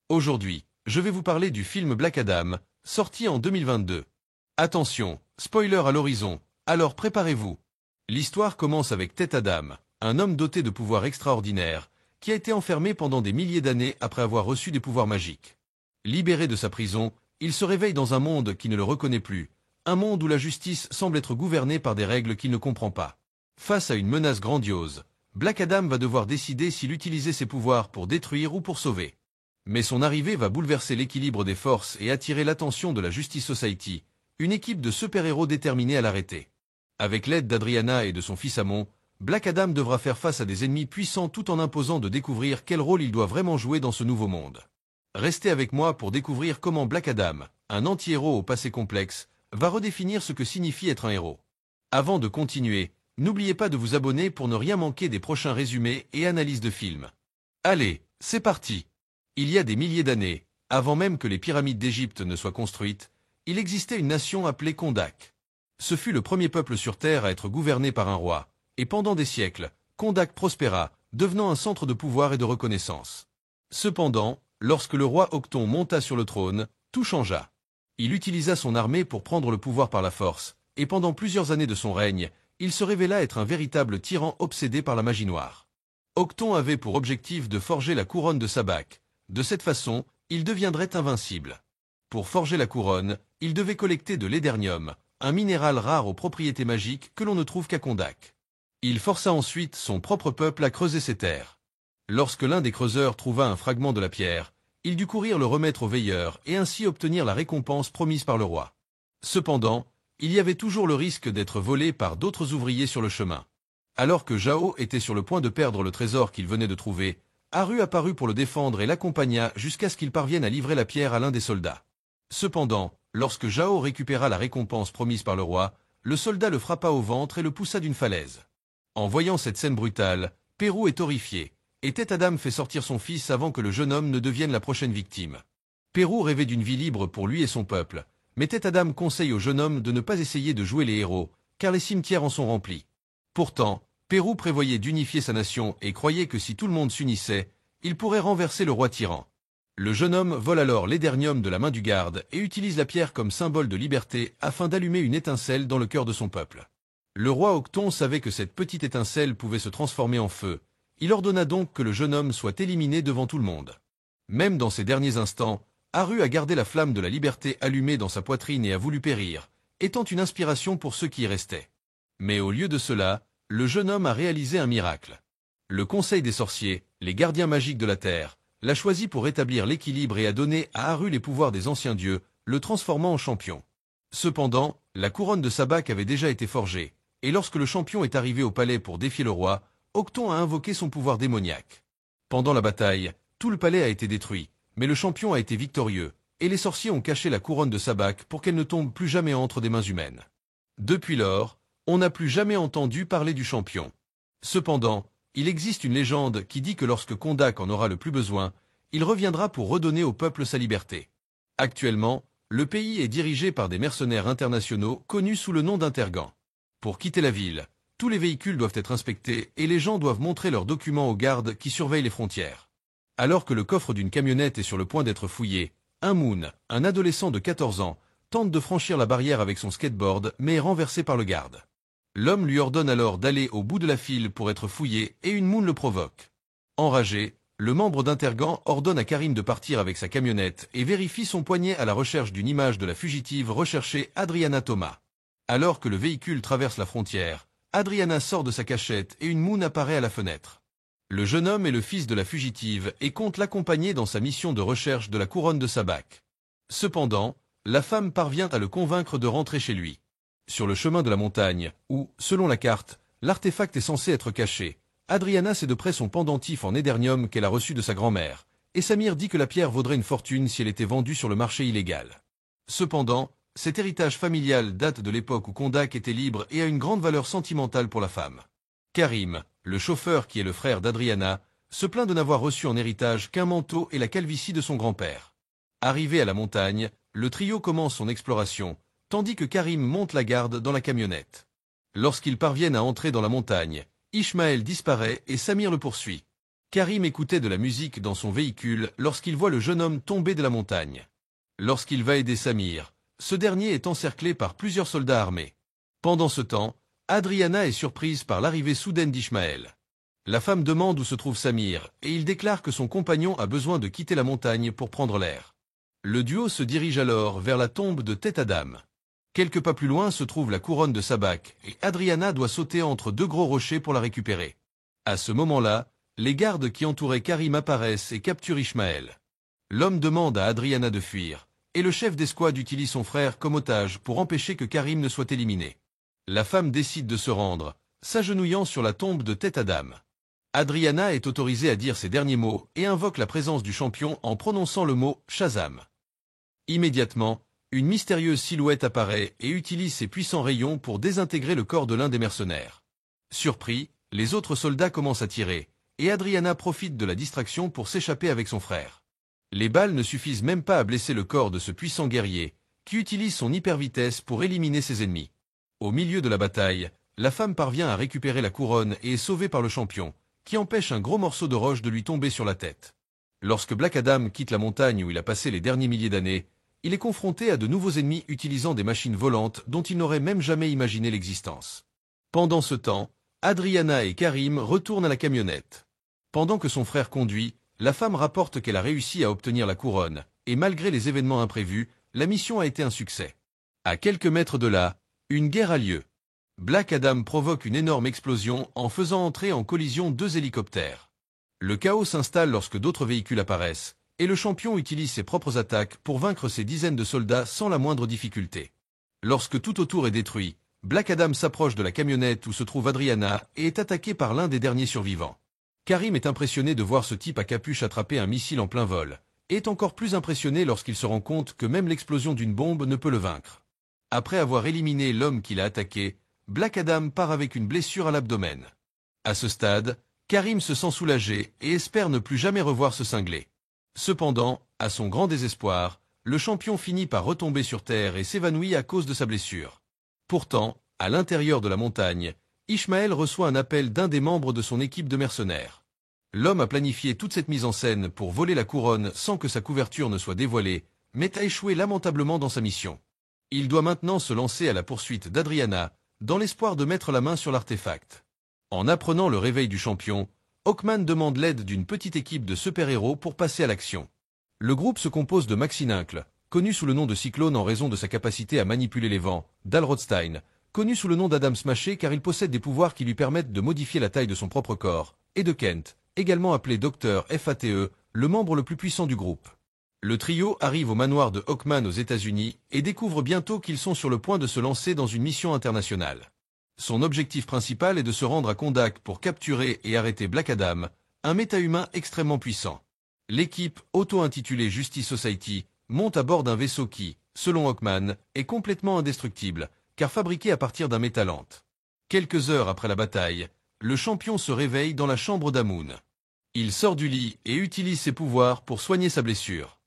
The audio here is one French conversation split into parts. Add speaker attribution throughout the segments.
Speaker 1: Aujourd'hui, je vais vous parler du film Black Adam, sorti en 2022. Attention, spoiler à l'horizon, alors préparez-vous. L'histoire commence avec Tête Adam, un homme doté de pouvoirs extraordinaires, qui a été enfermé pendant des milliers d'années après avoir reçu des pouvoirs magiques. Libéré de sa prison, il se réveille dans un monde qui ne le reconnaît plus, un monde où la justice semble être gouvernée par des règles qu'il ne comprend pas. Face à une menace grandiose, Black Adam va devoir décider s'il utiliser ses pouvoirs pour détruire ou pour sauver. Mais son arrivée va bouleverser l'équilibre des forces et attirer l'attention de la Justice Society, une équipe de super-héros déterminés à l'arrêter. Avec l'aide d'Adriana et de son fils Amon, Black Adam devra faire face à des ennemis puissants tout en imposant de découvrir quel rôle il doit vraiment jouer dans ce nouveau monde. Restez avec moi pour découvrir comment Black Adam, un anti-héros au passé complexe, va redéfinir ce que signifie être un héros. Avant de continuer, n'oubliez pas de vous abonner pour ne rien manquer des prochains résumés et analyses de films. Allez, c'est parti! Il y a des milliers d'années, avant même que les pyramides d'Égypte ne soient construites, il existait une nation appelée Kondak. Ce fut le premier peuple sur Terre à être gouverné par un roi, et pendant des siècles, Kondak prospéra, devenant un centre de pouvoir et de reconnaissance. Cependant, lorsque le roi Octon monta sur le trône, tout changea. Il utilisa son armée pour prendre le pouvoir par la force, et pendant plusieurs années de son règne, il se révéla être un véritable tyran obsédé par la magie noire. Octon avait pour objectif de forger la couronne de Sabak. De cette façon, il deviendrait invincible. Pour forger la couronne, il devait collecter de l'édernium, un minéral rare aux propriétés magiques que l'on ne trouve qu'à Kondak. Il força ensuite son propre peuple à creuser ces terres. Lorsque l'un des creuseurs trouva un fragment de la pierre, il dut courir le remettre au veilleur et ainsi obtenir la récompense promise par le roi. Cependant, il y avait toujours le risque d'être volé par d'autres ouvriers sur le chemin. Alors que Jao était sur le point de perdre le trésor qu'il venait de trouver, Haru apparut pour le défendre et l'accompagna jusqu'à ce qu'il parvienne à livrer la pierre à l'un des soldats. Cependant, lorsque Jao récupéra la récompense promise par le roi, le soldat le frappa au ventre et le poussa d'une falaise. En voyant cette scène brutale, Pérou est horrifié, et Tête Adam fait sortir son fils avant que le jeune homme ne devienne la prochaine victime. Pérou rêvait d'une vie libre pour lui et son peuple, mais Tête Adam conseille au jeune homme de ne pas essayer de jouer les héros, car les cimetières en sont remplis. Pourtant, Pérou prévoyait d'unifier sa nation et croyait que si tout le monde s'unissait, il pourrait renverser le roi tyran. Le jeune homme vole alors l'édernium de la main du garde et utilise la pierre comme symbole de liberté afin d'allumer une étincelle dans le cœur de son peuple. Le roi Octon savait que cette petite étincelle pouvait se transformer en feu. Il ordonna donc que le jeune homme soit éliminé devant tout le monde. Même dans ces derniers instants, Haru a gardé la flamme de la liberté allumée dans sa poitrine et a voulu périr, étant une inspiration pour ceux qui y restaient. Mais au lieu de cela, le jeune homme a réalisé un miracle. Le Conseil des sorciers, les gardiens magiques de la Terre, l'a choisi pour rétablir l'équilibre et a donné à Haru les pouvoirs des anciens dieux, le transformant en champion. Cependant, la couronne de Sabak avait déjà été forgée, et lorsque le champion est arrivé au palais pour défier le roi, Octon a invoqué son pouvoir démoniaque. Pendant la bataille, tout le palais a été détruit, mais le champion a été victorieux, et les sorciers ont caché la couronne de Sabak pour qu'elle ne tombe plus jamais entre des mains humaines. Depuis lors, on n'a plus jamais entendu parler du champion. Cependant, il existe une légende qui dit que lorsque Kondak en aura le plus besoin, il reviendra pour redonner au peuple sa liberté. Actuellement, le pays est dirigé par des mercenaires internationaux connus sous le nom d'Intergants. Pour quitter la ville, tous les véhicules doivent être inspectés et les gens doivent montrer leurs documents aux gardes qui surveillent les frontières. Alors que le coffre d'une camionnette est sur le point d'être fouillé, Moon, un adolescent de 14 ans, tente de franchir la barrière avec son skateboard mais est renversé par le garde. L'homme lui ordonne alors d'aller au bout de la file pour être fouillé et une Moon le provoque. Enragé, le membre d'Intergants ordonne à Karim de partir avec sa camionnette et vérifie son poignet à la recherche d'une image de la fugitive recherchée Adriana Thomas. Alors que le véhicule traverse la frontière, Adriana sort de sa cachette et une Moon apparaît à la fenêtre. Le jeune homme est le fils de la fugitive et compte l'accompagner dans sa mission de recherche de la couronne de Sabak. Cependant, la femme parvient à le convaincre de rentrer chez lui. Sur le chemin de la montagne, où, selon la carte, l'artefact est censé être caché, Adriana sait de près son pendentif en édernium qu'elle a reçu de sa grand-mère, et Samir dit que la pierre vaudrait une fortune si elle était vendue sur le marché illégal. Cependant, cet héritage familial date de l'époque où Kondak était libre et a une grande valeur sentimentale pour la femme. Karim, le chauffeur qui est le frère d'Adriana, se plaint de n'avoir reçu en héritage qu'un manteau et la calvitie de son grand-père. Arrivé à la montagne, le trio commence son exploration, tandis que Karim monte la garde dans la camionnette. Lorsqu'ils parviennent à entrer dans la montagne, Ishmael disparaît et Samir le poursuit. Karim écoutait de la musique dans son véhicule lorsqu'il voit le jeune homme tomber de la montagne. Lorsqu'il va aider Samir, ce dernier est encerclé par plusieurs soldats armés. Pendant ce temps, Adriana est surprise par l'arrivée soudaine d'Ishmael. La femme demande où se trouve Samir et il déclare que son compagnon a besoin de quitter la montagne pour prendre l'air. Le duo se dirige alors vers la tombe de Tête Adam. Quelques pas plus loin se trouve la couronne de Sabak et Adriana doit sauter entre deux gros rochers pour la récupérer. À ce moment-là, les gardes qui entouraient Karim apparaissent et capturent Ishmael. L'homme demande à Adriana de fuir, et le chef d'escouade utilise son frère comme otage pour empêcher que Karim ne soit éliminé. La femme décide de se rendre, s'agenouillant sur la tombe de Tête Adam. Adriana est autorisée à dire ses derniers mots et invoque la présence du champion en prononçant le mot Shazam. Immédiatement, une mystérieuse silhouette apparaît et utilise ses puissants rayons pour désintégrer le corps de l'un des mercenaires. Surpris, les autres soldats commencent à tirer, et Adriana profite de la distraction pour s'échapper avec son frère. Les balles ne suffisent même pas à blesser le corps de ce puissant guerrier, qui utilise son hypervitesse pour éliminer ses ennemis. Au milieu de la bataille, la femme parvient à récupérer la couronne et est sauvée par le champion, qui empêche un gros morceau de roche de lui tomber sur la tête. Lorsque Black Adam quitte la montagne où il a passé les derniers milliers d'années, il est confronté à de nouveaux ennemis utilisant des machines volantes dont il n'aurait même jamais imaginé l'existence. Pendant ce temps, Adriana et Karim retournent à la camionnette. Pendant que son frère conduit, la femme rapporte qu'elle a réussi à obtenir la couronne, et malgré les événements imprévus, la mission a été un succès. À quelques mètres de là, une guerre a lieu. Black Adam provoque une énorme explosion en faisant entrer en collision deux hélicoptères. Le chaos s'installe lorsque d'autres véhicules apparaissent, et le champion utilise ses propres attaques pour vaincre ses dizaines de soldats sans la moindre difficulté. Lorsque tout autour est détruit, Black Adam s'approche de la camionnette où se trouve Adriana et est attaqué par l'un des derniers survivants. Karim est impressionné de voir ce type à capuche attraper un missile en plein vol, et est encore plus impressionné lorsqu'il se rend compte que même l'explosion d'une bombe ne peut le vaincre. Après avoir éliminé l'homme qui l'a attaqué, Black Adam part avec une blessure à l'abdomen. À ce stade, Karim se sent soulagé et espère ne plus jamais revoir ce cinglé. Cependant, à son grand désespoir, le champion finit par retomber sur terre et s'évanouit à cause de sa blessure. Pourtant, à l'intérieur de la montagne, Ishmael reçoit un appel d'un des membres de son équipe de mercenaires. L'homme a planifié toute cette mise en scène pour voler la couronne sans que sa couverture ne soit dévoilée, mais a échoué lamentablement dans sa mission. Il doit maintenant se lancer à la poursuite d'Adriana, dans l'espoir de mettre la main sur l'artefact. En apprenant le réveil du champion, Hawkman demande l'aide d'une petite équipe de super-héros pour passer à l'action. Le groupe se compose de Maxinuncle, connu sous le nom de Cyclone en raison de sa capacité à manipuler les vents, d'Al Rothstein, connu sous le nom d'Adam Smasher car il possède des pouvoirs qui lui permettent de modifier la taille de son propre corps, et de Kent, également appelé Dr. FATE, le membre le plus puissant du groupe. Le trio arrive au manoir de Hawkman aux États-Unis et découvre bientôt qu'ils sont sur le point de se lancer dans une mission internationale. Son objectif principal est de se rendre à Kondak pour capturer et arrêter Black Adam, un méta-humain extrêmement puissant. L'équipe, auto-intitulée Justice Society, monte à bord d'un vaisseau qui, selon Hawkman, est complètement indestructible, car fabriqué à partir d'un métallante. Quelques heures après la bataille, le champion se réveille dans la chambre d'Amun. Il sort du lit et utilise ses pouvoirs pour soigner sa blessure.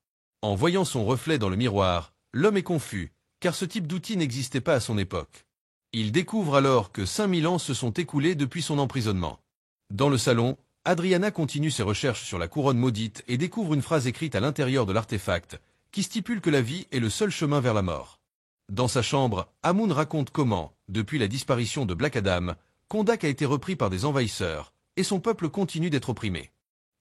Speaker 1: En voyant son reflet dans le miroir, l'homme est confus, car ce type d'outil n'existait pas à son époque. Il découvre alors que 5000 ans se sont écoulés depuis son emprisonnement. Dans le salon, Adriana continue ses recherches sur la couronne maudite et découvre une phrase écrite à l'intérieur de l'artefact, qui stipule que la vie est le seul chemin vers la mort. Dans sa chambre, Amun raconte comment, depuis la disparition de Black Adam, Kondak a été repris par des envahisseurs, et son peuple continue d'être opprimé.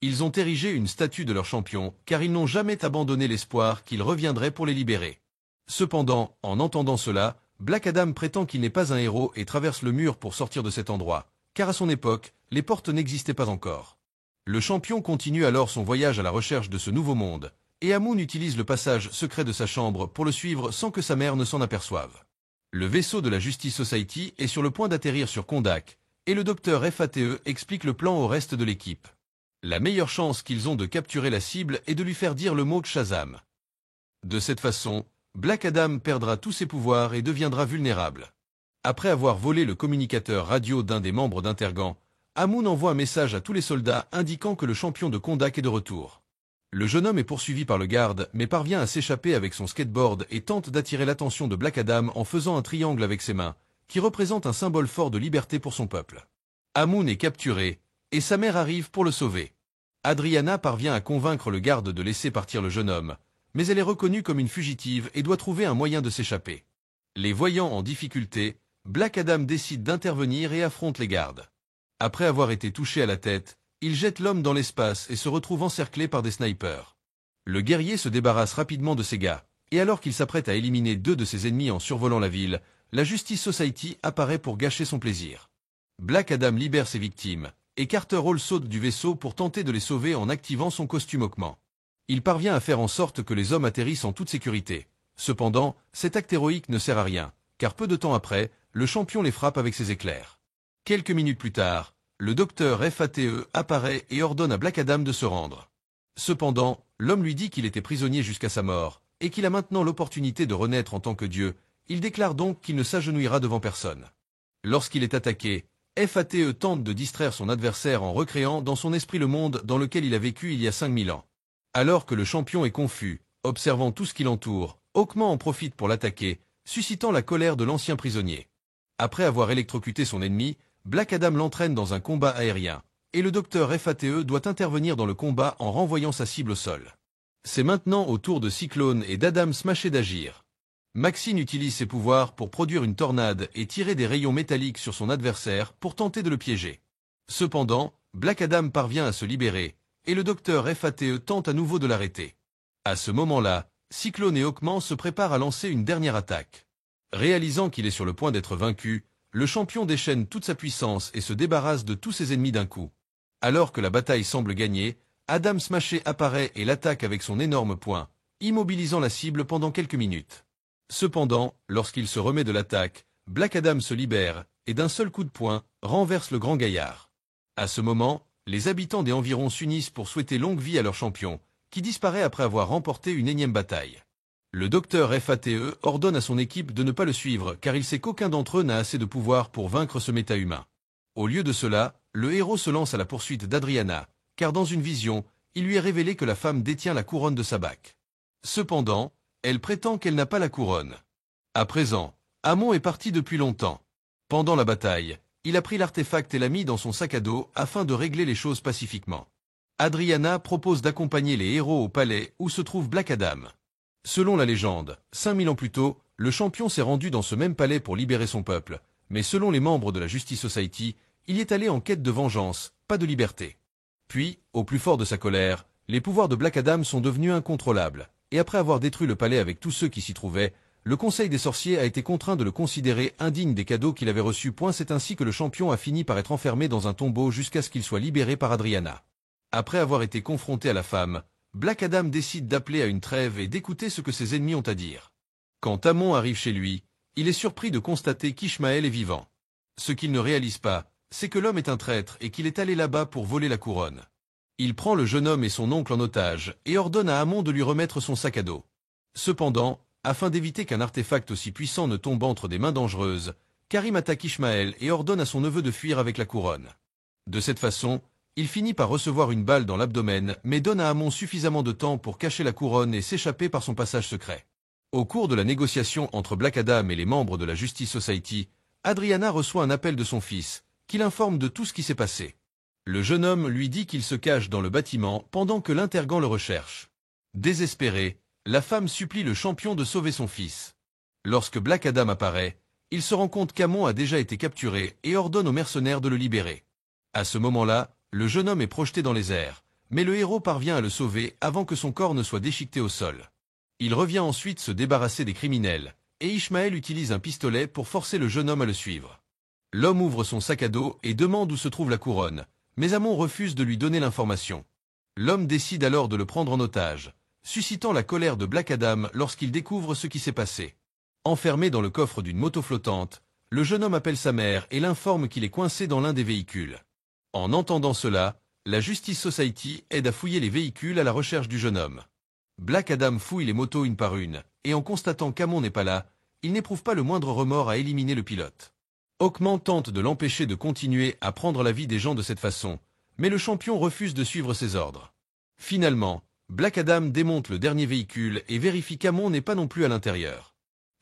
Speaker 1: Ils ont érigé une statue de leur champion, car ils n'ont jamais abandonné l'espoir qu'il reviendrait pour les libérer. Cependant, en entendant cela, Black Adam prétend qu'il n'est pas un héros et traverse le mur pour sortir de cet endroit, car à son époque, les portes n'existaient pas encore. Le champion continue alors son voyage à la recherche de ce nouveau monde, et Amun utilise le passage secret de sa chambre pour le suivre sans que sa mère ne s'en aperçoive. Le vaisseau de la Justice Society est sur le point d'atterrir sur Kondak, et le docteur FATE explique le plan au reste de l'équipe. La meilleure chance qu'ils ont de capturer la cible est de lui faire dire le mot Shazam. De cette façon, Black Adam perdra tous ses pouvoirs et deviendra vulnérable. Après avoir volé le communicateur radio d'un des membres d'Intergan, Amun envoie un message à tous les soldats indiquant que le champion de Kondak est de retour. Le jeune homme est poursuivi par le garde, mais parvient à s'échapper avec son skateboard et tente d'attirer l'attention de Black Adam en faisant un triangle avec ses mains, qui représente un symbole fort de liberté pour son peuple. Amun est capturé, et sa mère arrive pour le sauver. Adriana parvient à convaincre le garde de laisser partir le jeune homme, mais elle est reconnue comme une fugitive et doit trouver un moyen de s'échapper. Les voyant en difficulté, Black Adam décide d'intervenir et affronte les gardes. Après avoir été touché à la tête, il jette l'homme dans l'espace et se retrouve encerclé par des snipers. Le guerrier se débarrasse rapidement de ses gars, et alors qu'il s'apprête à éliminer 2 de ses ennemis en survolant la ville, la Justice Society apparaît pour gâcher son plaisir. Black Adam libère ses victimes, et Carter Hall saute du vaisseau pour tenter de les sauver en activant son costume Hawkman. Il parvient à faire en sorte que les hommes atterrissent en toute sécurité. Cependant, cet acte héroïque ne sert à rien, car peu de temps après, le champion les frappe avec ses éclairs. Quelques minutes plus tard, le docteur FATE apparaît et ordonne à Black Adam de se rendre. Cependant, l'homme lui dit qu'il était prisonnier jusqu'à sa mort, et qu'il a maintenant l'opportunité de renaître en tant que Dieu. Il déclare donc qu'il ne s'agenouillera devant personne. Lorsqu'il est attaqué, FATE tente de distraire son adversaire en recréant dans son esprit le monde dans lequel il a vécu il y a 5000 ans. Alors que le champion est confus, observant tout ce qui l'entoure, Hawkman en profite pour l'attaquer, suscitant la colère de l'ancien prisonnier. Après avoir électrocuté son ennemi, Black Adam l'entraîne dans un combat aérien, et le docteur FATE doit intervenir dans le combat en renvoyant sa cible au sol. C'est maintenant au tour de Cyclone et d'Adam Smasher d'agir. Maxine utilise ses pouvoirs pour produire une tornade et tirer des rayons métalliques sur son adversaire pour tenter de le piéger. Cependant, Black Adam parvient à se libérer, et le docteur FATE tente à nouveau de l'arrêter. À ce moment-là, Cyclone et Hawkman se préparent à lancer une dernière attaque. Réalisant qu'il est sur le point d'être vaincu, le champion déchaîne toute sa puissance et se débarrasse de tous ses ennemis d'un coup. Alors que la bataille semble gagnée, Adam Smasher apparaît et l'attaque avec son énorme poing, immobilisant la cible pendant quelques minutes. Cependant, lorsqu'il se remet de l'attaque, Black Adam se libère et d'un seul coup de poing, renverse le grand gaillard. À ce moment, les habitants des environs s'unissent pour souhaiter longue vie à leur champion, qui disparaît après avoir remporté une énième bataille. Le docteur FATE ordonne à son équipe de ne pas le suivre car il sait qu'aucun d'entre eux n'a assez de pouvoir pour vaincre ce méta-humain. Au lieu de cela, le héros se lance à la poursuite d'Adriana, car dans une vision, il lui est révélé que la femme détient la couronne de Sabbac. Cependant, elle prétend qu'elle n'a pas la couronne. À présent, Amun est parti depuis longtemps. Pendant la bataille, il a pris l'artefact et l'a mis dans son sac à dos afin de régler les choses pacifiquement. Adriana propose d'accompagner les héros au palais où se trouve Black Adam. Selon la légende, 5000 ans plus tôt, le champion s'est rendu dans ce même palais pour libérer son peuple, mais selon les membres de la Justice Society, il y est allé en quête de vengeance, pas de liberté. Puis, au plus fort de sa colère, les pouvoirs de Black Adam sont devenus incontrôlables, et après avoir détruit le palais avec tous ceux qui s'y trouvaient, le Conseil des sorciers a été contraint de le considérer indigne des cadeaux qu'il avait reçus. C'est ainsi que le champion a fini par être enfermé dans un tombeau jusqu'à ce qu'il soit libéré par Adriana. Après avoir été confronté à la femme, Black Adam décide d'appeler à une trêve et d'écouter ce que ses ennemis ont à dire. Quand Amun arrive chez lui, il est surpris de constater qu'Ishmael est vivant. Ce qu'il ne réalise pas, c'est que l'homme est un traître et qu'il est allé là-bas pour voler la couronne. Il prend le jeune homme et son oncle en otage et ordonne à Amun de lui remettre son sac à dos. Cependant, afin d'éviter qu'un artefact aussi puissant ne tombe entre des mains dangereuses, Karim attaque Ishmael et ordonne à son neveu de fuir avec la couronne. De cette façon, il finit par recevoir une balle dans l'abdomen, mais donne à Amun suffisamment de temps pour cacher la couronne et s'échapper par son passage secret. Au cours de la négociation entre Black Adam et les membres de la Justice Society, Adriana reçoit un appel de son fils, qui l'informe de tout ce qui s'est passé. Le jeune homme lui dit qu'il se cache dans le bâtiment pendant que l'intergant le recherche. Désespérée, la femme supplie le champion de sauver son fils. Lorsque Black Adam apparaît, il se rend compte qu'Amun a déjà été capturé et ordonne aux mercenaires de le libérer. À ce moment-là, le jeune homme est projeté dans les airs, mais le héros parvient à le sauver avant que son corps ne soit déchiqueté au sol. Il revient ensuite se débarrasser des criminels, et Ishmael utilise un pistolet pour forcer le jeune homme à le suivre. L'homme ouvre son sac à dos et demande où se trouve la couronne, mais Amun refuse de lui donner l'information. L'homme décide alors de le prendre en otage, suscitant la colère de Black Adam lorsqu'il découvre ce qui s'est passé. Enfermé dans le coffre d'une moto flottante, le jeune homme appelle sa mère et l'informe qu'il est coincé dans l'un des véhicules. En entendant cela, la Justice Society aide à fouiller les véhicules à la recherche du jeune homme. Black Adam fouille les motos une par une, et en constatant qu'Amun n'est pas là, il n'éprouve pas le moindre remords à éliminer le pilote. Hawkman tente de l'empêcher de continuer à prendre la vie des gens de cette façon, mais le champion refuse de suivre ses ordres. Finalement, Black Adam démonte le dernier véhicule et vérifie qu'Amon n'est pas non plus à l'intérieur.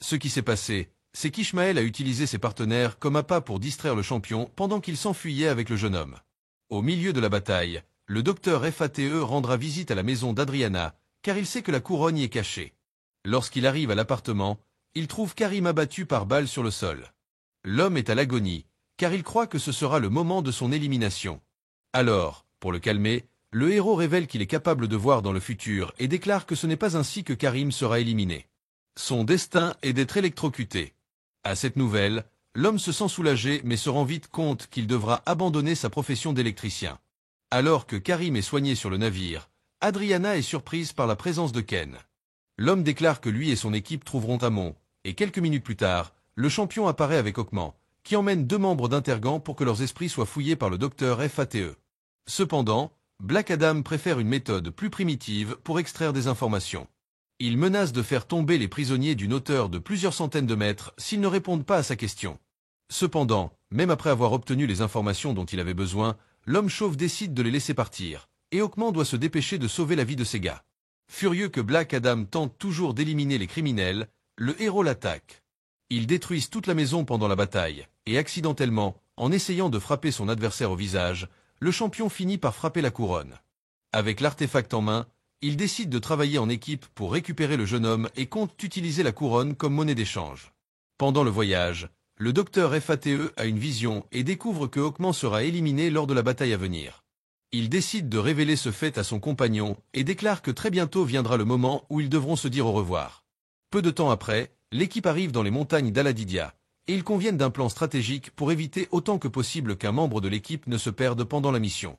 Speaker 1: Ce qui s'est passé, c'est qu'Ishmael a utilisé ses partenaires comme appât pour distraire le champion pendant qu'il s'enfuyait avec le jeune homme. Au milieu de la bataille, le docteur FATE rendra visite à la maison d'Adriana, car il sait que la couronne y est cachée. Lorsqu'il arrive à l'appartement, il trouve Karim abattu par balle sur le sol. L'homme est à l'agonie, car il croit que ce sera le moment de son élimination. Alors, pour le calmer, le héros révèle qu'il est capable de voir dans le futur et déclare que ce n'est pas ainsi que Karim sera éliminé. Son destin est d'être électrocuté. À cette nouvelle, l'homme se sent soulagé mais se rend vite compte qu'il devra abandonner sa profession d'électricien. Alors que Karim est soigné sur le navire, Adriana est surprise par la présence de Ken. L'homme déclare que lui et son équipe trouveront Amon, et quelques minutes plus tard, le champion apparaît avec Hawkman, qui emmène 2 membres d'Intergan pour que leurs esprits soient fouillés par le docteur FATE. Cependant, Black Adam préfère une méthode plus primitive pour extraire des informations. Il menace de faire tomber les prisonniers d'une hauteur de plusieurs centaines de mètres s'ils ne répondent pas à sa question. Cependant, même après avoir obtenu les informations dont il avait besoin, l'homme chauve décide de les laisser partir, et Hawkman doit se dépêcher de sauver la vie de ses gars. Furieux que Black Adam tente toujours d'éliminer les criminels, le héros l'attaque. Ils détruisent toute la maison pendant la bataille, et accidentellement, en essayant de frapper son adversaire au visage, le champion finit par frapper la couronne. Avec l'artefact en main, il décide de travailler en équipe pour récupérer le jeune homme et compte utiliser la couronne comme monnaie d'échange. Pendant le voyage, le docteur FATE a une vision et découvre que Hawkman sera éliminé lors de la bataille à venir. Il décide de révéler ce fait à son compagnon et déclare que très bientôt viendra le moment où ils devront se dire au revoir. Peu de temps après, l'équipe arrive dans les montagnes d'Aladidia, et ils conviennent d'un plan stratégique pour éviter autant que possible qu'un membre de l'équipe ne se perde pendant la mission.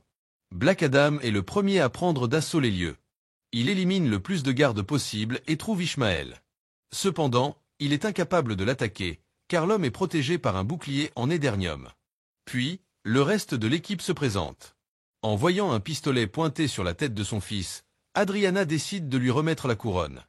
Speaker 1: Black Adam est le premier à prendre d'assaut les lieux. Il élimine le plus de gardes possible et trouve Ishmael. Cependant, il est incapable de l'attaquer, car l'homme est protégé par un bouclier en édernium. Puis, le reste de l'équipe se présente. En voyant un pistolet pointé sur la tête de son fils, Adriana décide de lui remettre la couronne.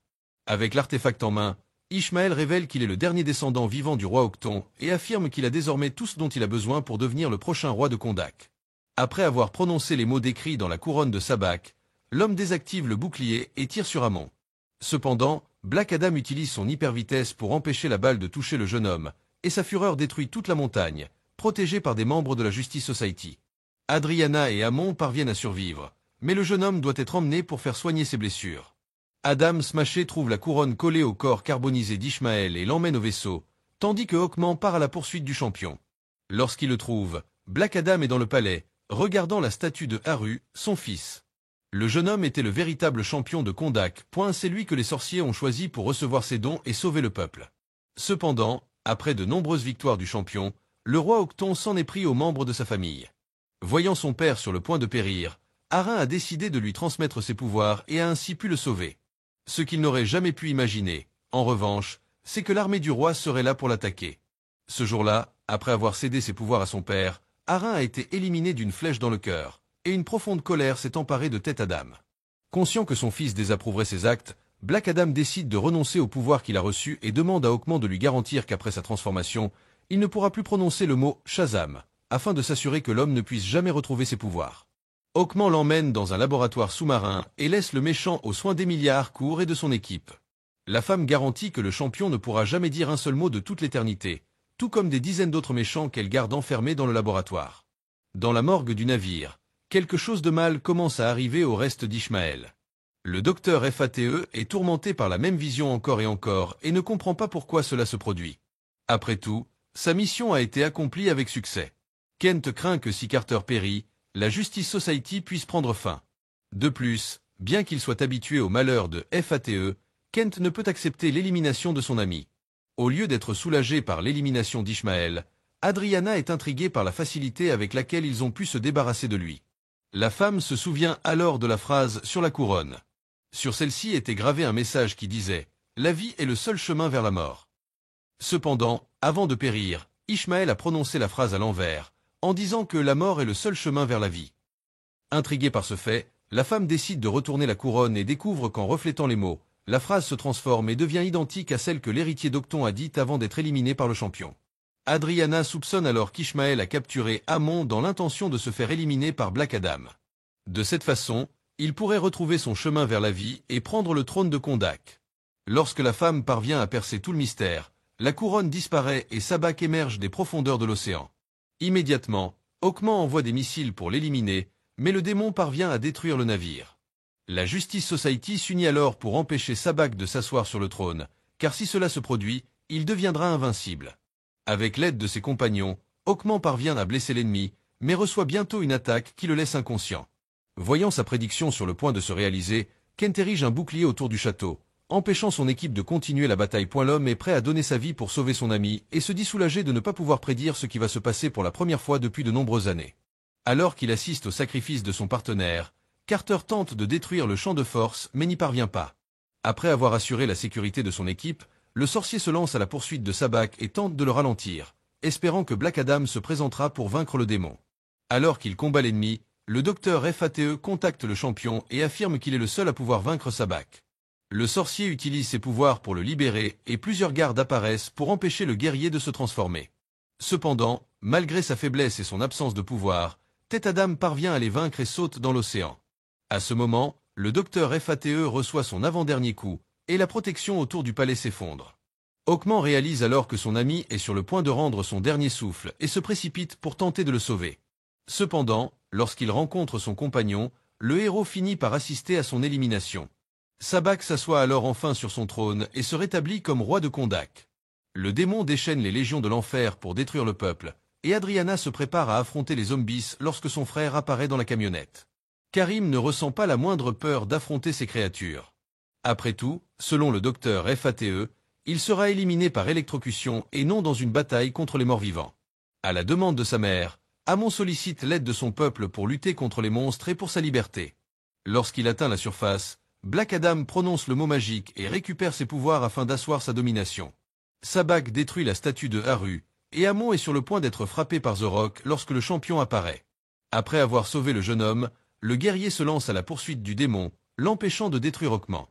Speaker 1: Avec l'artefact en main, Ishmael révèle qu'il est le dernier descendant vivant du roi Octon et affirme qu'il a désormais tout ce dont il a besoin pour devenir le prochain roi de Kondak. Après avoir prononcé les mots décrits dans la couronne de Sabak, l'homme désactive le bouclier et tire sur Amon. Cependant, Black Adam utilise son hypervitesse pour empêcher la balle de toucher le jeune homme, et sa fureur détruit toute la montagne, protégée par des membres de la Justice Society. Adriana et Amon parviennent à survivre, mais le jeune homme doit être emmené pour faire soigner ses blessures. Adam Smashé trouve la couronne collée au corps carbonisé d'Ishmael et l'emmène au vaisseau, tandis que Hawkman part à la poursuite du champion. Lorsqu'il le trouve, Black Adam est dans le palais, regardant la statue de Haru, son fils. Le jeune homme était le véritable champion de Kondak, c'est lui que les sorciers ont choisi pour recevoir ses dons et sauver le peuple. Cependant, après de nombreuses victoires du champion, le roi Octon s'en est pris aux membres de sa famille. Voyant son père sur le point de périr, Harin a décidé de lui transmettre ses pouvoirs et a ainsi pu le sauver. Ce qu'il n'aurait jamais pu imaginer, en revanche, c'est que l'armée du roi serait là pour l'attaquer. Ce jour-là, après avoir cédé ses pouvoirs à son père, Harin a été éliminé d'une flèche dans le cœur, et une profonde colère s'est emparée de Tête Adam. Conscient que son fils désapprouverait ses actes, Black Adam décide de renoncer au pouvoir qu'il a reçu et demande à Hawkman de lui garantir qu'après sa transformation, il ne pourra plus prononcer le mot Shazam, afin de s'assurer que l'homme ne puisse jamais retrouver ses pouvoirs. Hawkman l'emmène dans un laboratoire sous-marin et laisse le méchant aux soins d'Emilia Harcourt et de son équipe. La femme garantit que le champion ne pourra jamais dire un seul mot de toute l'éternité, tout comme des dizaines d'autres méchants qu'elle garde enfermés dans le laboratoire. Dans la morgue du navire, quelque chose de mal commence à arriver au reste d'Ishmael. Le docteur FATE est tourmenté par la même vision encore et ne comprend pas pourquoi cela se produit. Après tout, sa mission a été accomplie avec succès. Kent craint que si Carter périt, la Justice Society puisse prendre fin. De plus, bien qu'il soit habitué au malheur de FATE, Kent ne peut accepter l'élimination de son ami. Au lieu d'être soulagé par l'élimination d'Ishmael, Adriana est intriguée par la facilité avec laquelle ils ont pu se débarrasser de lui. La femme se souvient alors de la phrase sur la couronne. Sur celle-ci était gravé un message qui disait « La vie est le seul chemin vers la mort ». Cependant, avant de périr, Ishmael a prononcé la phrase à l'envers, en disant que la mort est le seul chemin vers la vie. Intriguée par ce fait, la femme décide de retourner la couronne et découvre qu'en reflétant les mots, la phrase se transforme et devient identique à celle que l'héritier d'Octon a dite avant d'être éliminé par le champion. Adriana soupçonne alors qu'Ishmael a capturé Amon dans l'intention de se faire éliminer par Black Adam. De cette façon, il pourrait retrouver son chemin vers la vie et prendre le trône de Kondak. Lorsque la femme parvient à percer tout le mystère, la couronne disparaît et Sabak émerge des profondeurs de l'océan. Immédiatement, Hawkman envoie des missiles pour l'éliminer, mais le démon parvient à détruire le navire. La Justice Society s'unit alors pour empêcher Sabak de s'asseoir sur le trône, car si cela se produit, il deviendra invincible. Avec l'aide de ses compagnons, Hawkman parvient à blesser l'ennemi, mais reçoit bientôt une attaque qui le laisse inconscient. Voyant sa prédiction sur le point de se réaliser, Kent érige un bouclier autour du château, empêchant son équipe de continuer la bataille. L'homme est prêt à donner sa vie pour sauver son ami et se dit soulagé de ne pas pouvoir prédire ce qui va se passer pour la première fois depuis de nombreuses années. Alors qu'il assiste au sacrifice de son partenaire, Carter tente de détruire le champ de force mais n'y parvient pas. Après avoir assuré la sécurité de son équipe, le sorcier se lance à la poursuite de Sabak et tente de le ralentir, espérant que Black Adam se présentera pour vaincre le démon. Alors qu'il combat l'ennemi, le docteur FATE contacte le champion et affirme qu'il est le seul à pouvoir vaincre Sabak. Le sorcier utilise ses pouvoirs pour le libérer et plusieurs gardes apparaissent pour empêcher le guerrier de se transformer. Cependant, malgré sa faiblesse et son absence de pouvoir, Tête Adam parvient à les vaincre et saute dans l'océan. À ce moment, le docteur FATE reçoit son avant-dernier coup, et la protection autour du palais s'effondre. Hawkman réalise alors que son ami est sur le point de rendre son dernier souffle et se précipite pour tenter de le sauver. Cependant, lorsqu'il rencontre son compagnon, le héros finit par assister à son élimination. Sabak s'assoit alors enfin sur son trône et se rétablit comme roi de Kondak. Le démon déchaîne les légions de l'enfer pour détruire le peuple, et Adriana se prépare à affronter les zombies lorsque son frère apparaît dans la camionnette. Karim ne ressent pas la moindre peur d'affronter ces créatures. Après tout, selon le docteur FATE, il sera éliminé par électrocution et non dans une bataille contre les morts-vivants. À la demande de sa mère, Amon sollicite l'aide de son peuple pour lutter contre les monstres et pour sa liberté. Lorsqu'il atteint la surface, Black Adam prononce le mot magique et récupère ses pouvoirs afin d'asseoir sa domination. Sabak détruit la statue de Haru, et Amon est sur le point d'être frappé par The Rock lorsque le champion apparaît. Après avoir sauvé le jeune homme, le guerrier se lance à la poursuite du démon, l'empêchant de détruire Hawkman.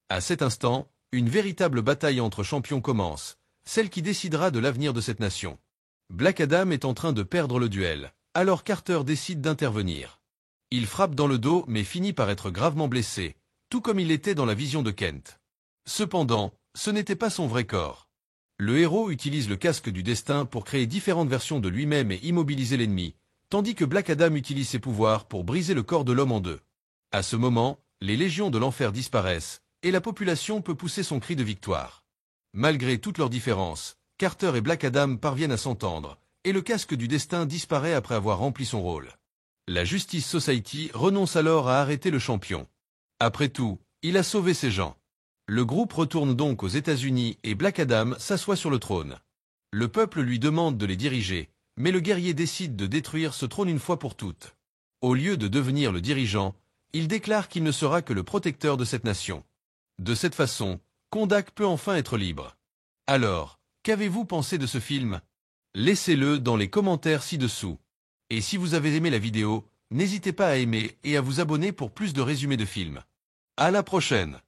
Speaker 1: À cet instant, une véritable bataille entre champions commence, celle qui décidera de l'avenir de cette nation. Black Adam est en train de perdre le duel, alors Carter décide d'intervenir. Il frappe dans le dos mais finit par être gravement blessé, tout comme il l'était dans la vision de Kent. Cependant, ce n'était pas son vrai corps. Le héros utilise le casque du destin pour créer différentes versions de lui-même et immobiliser l'ennemi, tandis que Black Adam utilise ses pouvoirs pour briser le corps de l'homme en deux. À ce moment, les légions de l'enfer disparaissent, et la population peut pousser son cri de victoire. Malgré toutes leurs différences, Carter et Black Adam parviennent à s'entendre, et le casque du destin disparaît après avoir rempli son rôle. La Justice Society renonce alors à arrêter le champion. Après tout, il a sauvé ses gens. Le groupe retourne donc aux États-Unis et Black Adam s'assoit sur le trône. Le peuple lui demande de les diriger, mais le guerrier décide de détruire ce trône une fois pour toutes. Au lieu de devenir le dirigeant, il déclare qu'il ne sera que le protecteur de cette nation. De cette façon, Kondak peut enfin être libre. Alors, qu'avez-vous pensé de ce film? Laissez-le dans les commentaires ci-dessous. Et si vous avez aimé la vidéo, n'hésitez pas à aimer et à vous abonner pour plus de résumés de films. À la prochaine!